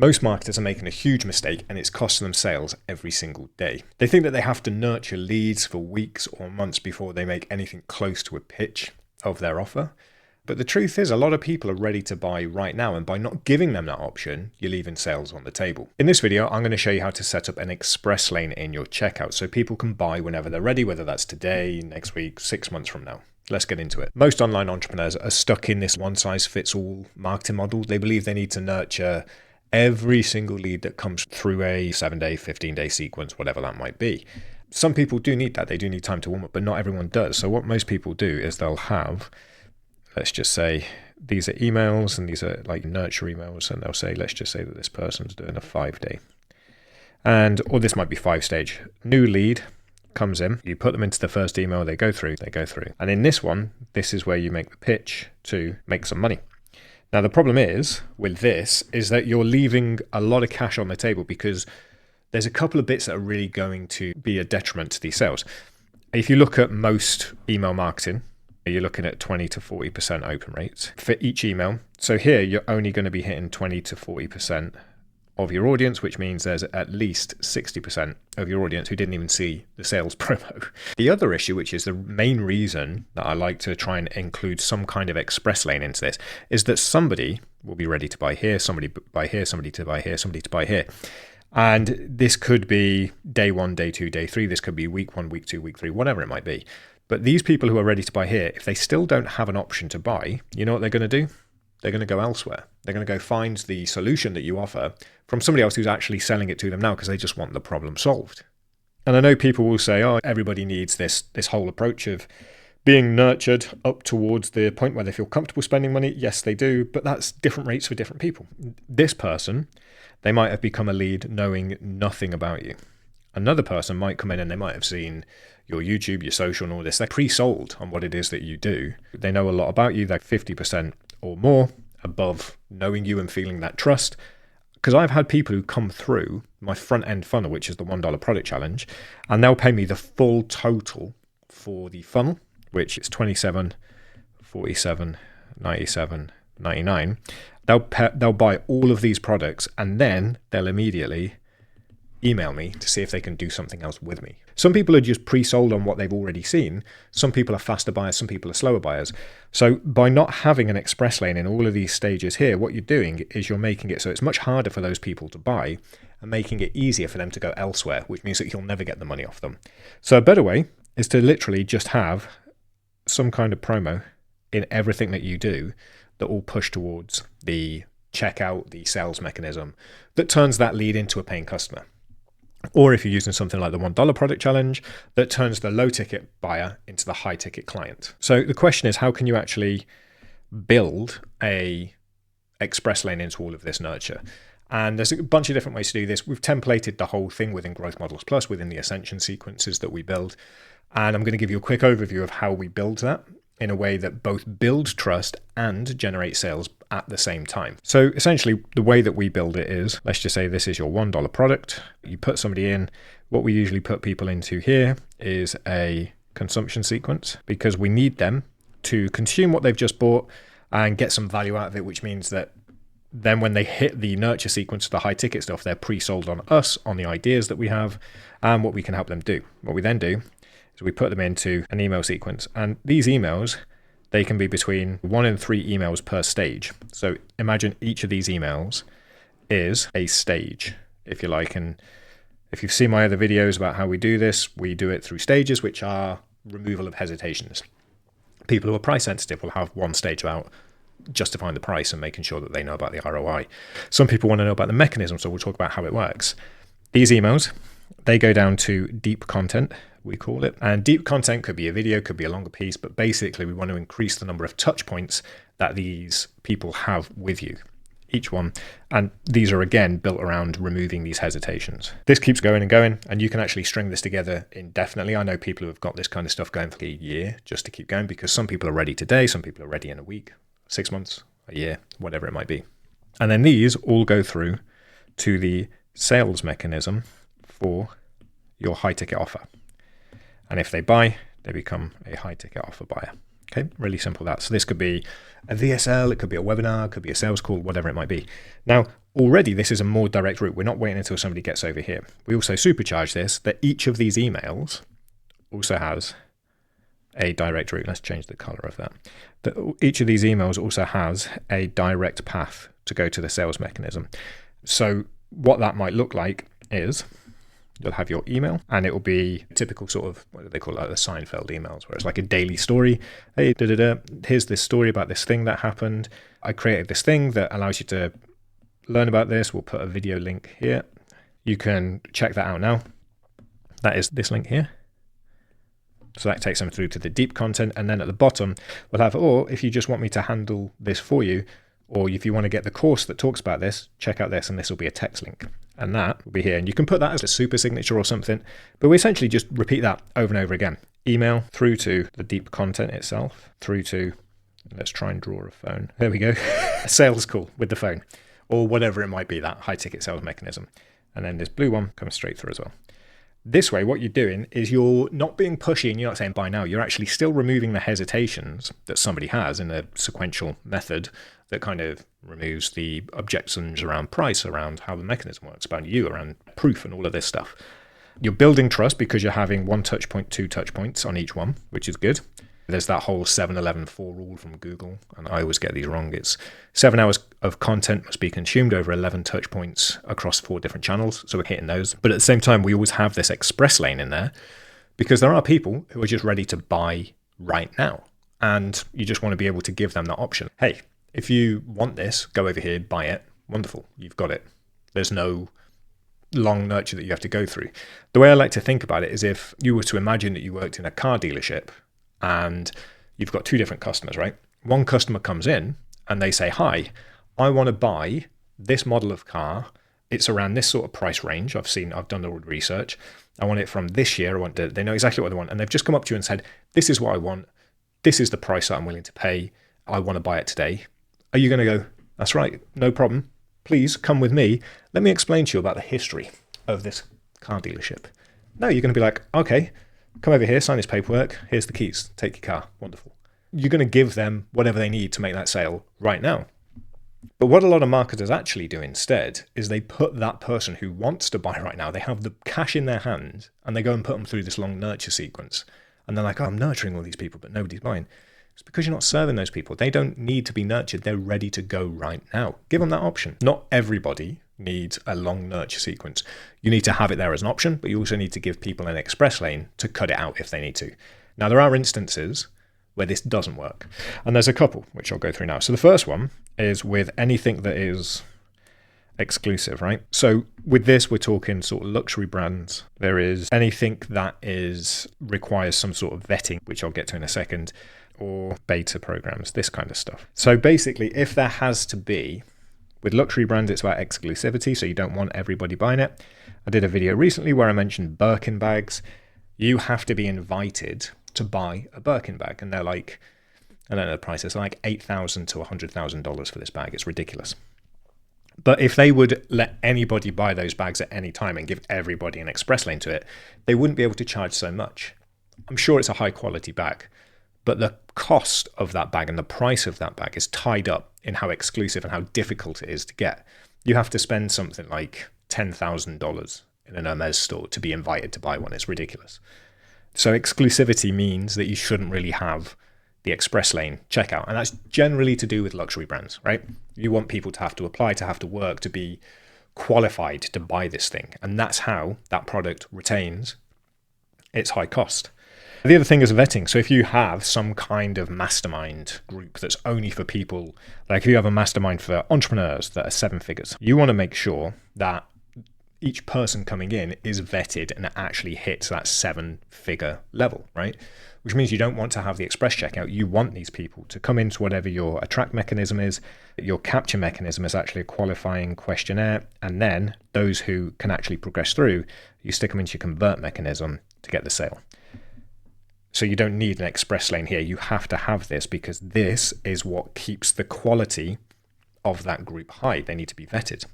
Most marketers are making a huge mistake and it's costing them sales every single day. They think that they have to nurture leads for weeks or months before they make anything close to a pitch of their offer. But the truth is, a lot of people are ready to buy right now, and by not giving them that option, you're leaving sales on the table. In this video, I'm going to show you how to set up an express lane in your checkout so people can buy whenever they're ready, whether that's today, next week, 6 months from now. Let's get into it. Most online entrepreneurs are stuck in this one-size-fits-all marketing model. They believe they need to nurture every single lead that comes through a 7-day, 15-day sequence, whatever that might be. Some people do need that. They do need time to warm up, but not everyone does. So what most people do is they'll have, let's just say, these are emails and these are like nurture emails, and they'll say, let's just say that this person's doing a 5-day. Or this might be 5-stage. New lead comes in, you put them into the first email, they go through. And in this one, this is where you make the pitch to make some money. Now, the problem is with this is that you're leaving a lot of cash on the table because there's a couple of bits that are really going to be a detriment to these sales. If you look at most email marketing, you're looking at 20 to 40% open rates for each email. So here you're only going to be hitting 20 to 40% of your audience, which means there's at least 60% of your audience who didn't even see the sales promo. The other issue, which is the main reason that I like to try and include some kind of express lane into this, is that somebody will be ready to buy here, somebody buy here, somebody to buy here, somebody to buy here. And this could be day 1, day 2, day 3. This could be week 1, week 2, week 3, whatever it might be. But these people who are ready to buy here, if they still don't have an option to buy, you know what they're going to do? They're going to go elsewhere. They're going to go find the solution that you offer from somebody else who's actually selling it to them now because they just want the problem solved. And I know people will say, oh, everybody needs this whole approach of being nurtured up towards the point where they feel comfortable spending money. Yes, they do, but that's different rates for different people. This person, they might have become a lead knowing nothing about you. Another person might come in and they might have seen your YouTube, your social and all this. They're pre-sold on what it is that you do. They know a lot about you. They're 50% or more above knowing you and feeling that trust. Because I've had people who come through my front end funnel, which is the $1 product challenge, and they'll pay me the full total for the funnel, which is $27, $47, $97, $99. They'll buy all of these products and then they'll immediately email me to see if they can do something else with me. Some people are just pre-sold on what they've already seen. Some people are faster buyers, some people are slower buyers. So by not having an express lane in all of these stages here, what you're doing is you're making it so it's much harder for those people to buy and making it easier for them to go elsewhere, which means that you'll never get the money off them. So a better way is to literally just have some kind of promo in everything that you do that will push towards the checkout, the sales mechanism that turns that lead into a paying customer. Or if you're using something like the $1 product challenge, that turns the low ticket buyer into the high ticket client. So the question is, how can you actually build a express lane into all of this nurture? And there's a bunch of different ways to do this. We've templated the whole thing within Growth Models Plus, within the Ascension sequences that we build. And I'm going to give you a quick overview of how we build that in a way that both builds trust and generates sales at the same time. So essentially the way that we build it is, let's just say this is your $1 product. You put somebody in. What we usually put people into here is a consumption sequence because we need them to consume what they've just bought and get some value out of it, which means that then when they hit the nurture sequence, the high ticket stuff, they're pre-sold on us, on the ideas that we have and what we can help them do. What we then do is we put them into an email sequence, and these emails, they can be between 1 and 3 emails per stage. So imagine each of these emails is a stage, if you like. And if you've seen my other videos about how we do this, we do it through stages, which are removal of hesitations. People who are price sensitive will have one stage about justifying the price and making sure that they know about the ROI. Some people want to know about the mechanism, so we'll talk about how it works. These emails, they go down to deep content, we call it. And deep content could be a video, could be a longer piece, but basically we want to increase the number of touch points that these people have with you, each one. And these are again built around removing these hesitations. This keeps going and going, and you can actually string this together indefinitely. I know people who have got this kind of stuff going for a year just to keep going, because some people are ready today, some people are ready in a week, 6 months, a year, whatever it might be. And then these all go through to the sales mechanism for your high ticket offer. And if they buy, they become a high ticket offer buyer. Okay, really simple that. So this could be a VSL, it could be a webinar, it could be a sales call, whatever it might be. Now, already this is a more direct route. We're not waiting until somebody gets over here. We also supercharge this, that each of these emails also has a direct route. Let's change the color of that. Each of these emails also has a direct path to go to the sales mechanism. So what that might look like is you'll have your email, and it will be typical sort of, what do they call it, like the Seinfeld emails, where it's like a daily story. Hey, here's this story about this thing that happened. I created this thing that allows you to learn about this. We'll put a video link here. You can check that out now. That is this link here. So that takes them through to the deep content. And then at the bottom, we'll have, or if you just want me to handle this for you, or if you want to get the course that talks about this, check out this, and this will be a text link. And that will be here. And you can put that as a super signature or something, but we essentially just repeat that over and over again. Email through to the deep content itself, through to, let's try and draw a phone. There we go. A sales call with the phone, or whatever it might be, that high ticket sales mechanism. And then this blue one comes straight through as well. This way, what you're doing is you're not being pushy and you're not saying buy now. You're actually still removing the hesitations that somebody has in a sequential method that kind of removes the objections around price, around how the mechanism works, about you, around proof and all of this stuff. You're building trust because you're having 1 touch point, 2 touch points on each one, which is good. There's that whole 7-11-4 rule from Google, and I always get these wrong. It's 7 hours of content must be consumed over 11 touch points across 4 different channels. So we're hitting those. But at the same time, we always have this express lane in there because there are people who are just ready to buy right now. And you just want to be able to give them that option. Hey, if you want this, go over here, buy it. Wonderful. You've got it. There's no long nurture that you have to go through. The way I like to think about it is if you were to imagine that you worked in a car dealership and you've got 2 different customers, right? One customer comes in and they say, hi, I want to buy this model of car. It's around this sort of price range. I've done the research. I want it from this year. They know exactly what they want. And they've just come up to you and said, this is what I want. This is the price that I'm willing to pay. I want to buy it today. Are you going to go, that's right, no problem. Please come with me. Let me explain to you about the history of this car dealership. No, you're going to be like, okay, come over here, sign this paperwork. Here's the keys. Take your car. Wonderful. You're going to give them whatever they need to make that sale right now. But what a lot of marketers actually do instead is they put that person who wants to buy right now, they have the cash in their hand and they go and put them through this long nurture sequence. And they're like, oh, I'm nurturing all these people, but nobody's buying. It's because you're not serving those people. They don't need to be nurtured. They're ready to go right now. Give them that option. Not everybody needs a long nurture sequence. You need to have it there as an option, but you also need to give people an express lane to cut it out if they need to. Now, there are instances where this doesn't work. And there's a couple, which I'll go through now. So the first one is with anything that is exclusive, right? So with this, we're talking sort of luxury brands. There is anything that requires some sort of vetting, which I'll get to in a second, or beta programs, this kind of stuff. So basically, if there has to be, with luxury brands, it's about exclusivity, so you don't want everybody buying it. I did a video recently where I mentioned Birkin bags. You have to be invited to buy a Birkin bag, and they're like, I don't know the prices, like $8,000 to $100,000 for this bag. It's ridiculous. But if they would let anybody buy those bags at any time and give everybody an express lane to it, they wouldn't be able to charge so much. I'm sure it's a high quality bag, but the cost of that bag and the price of that bag is tied up in how exclusive and how difficult it is to get. You have to spend something like $10,000 in an Hermes store to be invited to buy one. It's ridiculous. So exclusivity means that you shouldn't really have the express lane checkout. And that's generally to do with luxury brands, right? You want people to have to apply, to have to work, to be qualified to buy this thing. And that's how that product retains its high cost. The other thing is vetting. So if you have some kind of mastermind group that's only for people, like if you have a mastermind for entrepreneurs that are 7 figures, you want to make sure that each person coming in is vetted and actually hits that 7-figure level, right? Which means you don't want to have the express checkout. You want these people to come into whatever your attract mechanism is. Your capture mechanism is actually a qualifying questionnaire. And then those who can actually progress through, you stick them into your convert mechanism to get the sale. So you don't need an express lane here. You have to have this because this is what keeps the quality of that group high. They need to be vetted.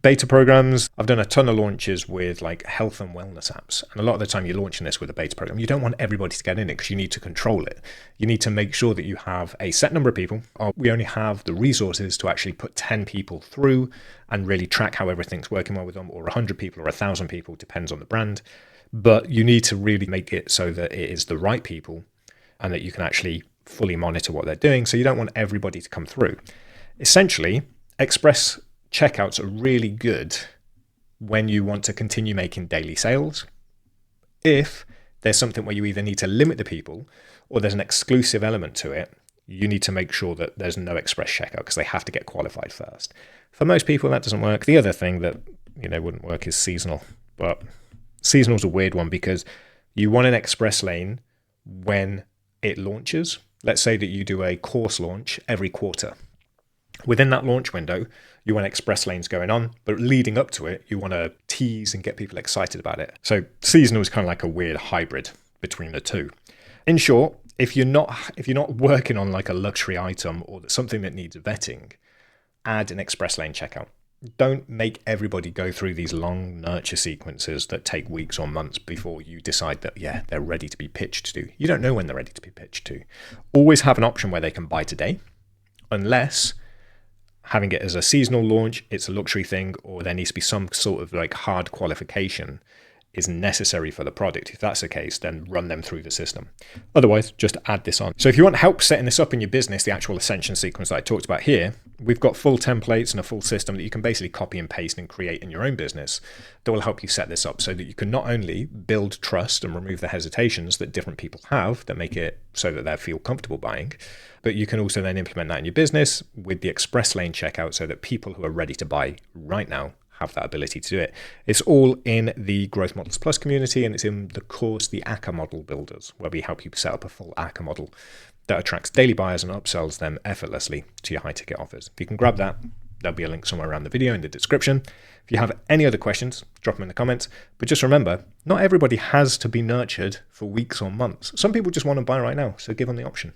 Beta programs, I've done a ton of launches with like health and wellness apps. And a lot of the time you're launching this with a beta program. You don't want everybody to get in it because you need to control it. You need to make sure that you have a set number of people. We only have the resources to actually put 10 people through and really track how everything's working well with them, or 100 people or 1,000 people, depends on the brand. But you need to really make it so that it is the right people and that you can actually fully monitor what they're doing. So you don't want everybody to come through. Essentially, Express checkouts are really good when you want to continue making daily sales. If there's something where you either need to limit the people or there's an exclusive element to it, you need to make sure that there's no express checkout because they have to get qualified first. For most people, that doesn't work. The other thing that wouldn't work is seasonal. But seasonal's a weird one because you want an express lane when it launches. Let's say that you do a course launch every quarter. Within that launch window, you want express lanes going on, but leading up to it, you want to tease and get people excited about it. So seasonal is kind of like a weird hybrid between the two. In short, if you're not working on like a luxury item or something that needs vetting, add an express lane checkout. Don't make everybody go through these long nurture sequences that take weeks or months before you decide that, yeah, they're ready to be pitched to. You don't know when they're ready to be pitched to. Always have an option where they can buy today, unless having it as a seasonal launch, it's a luxury thing, or there needs to be some sort of like hard qualification is necessary for the product. If that's the case, then run them through the system. Otherwise, just add this on. So if you want help setting this up in your business, the actual ascension sequence that I talked about here, we've got full templates and a full system that you can basically copy and paste and create in your own business that will help you set this up so that you can not only build trust and remove the hesitations that different people have that make it so that they feel comfortable buying, but you can also then implement that in your business with the express lane checkout so that people who are ready to buy right now have that ability to do it. It's all in the Growth Models Plus community, and it's in the course, the ACCA Model Builders, where we help you set up a full ACCA model that attracts daily buyers and upsells them effortlessly to your high ticket offers. If you can grab that, there'll be a link somewhere around the video in the description. If you have any other questions, drop them in the comments. But just remember, not everybody has to be nurtured for weeks or months. Some people just want to buy right now, so give them the option.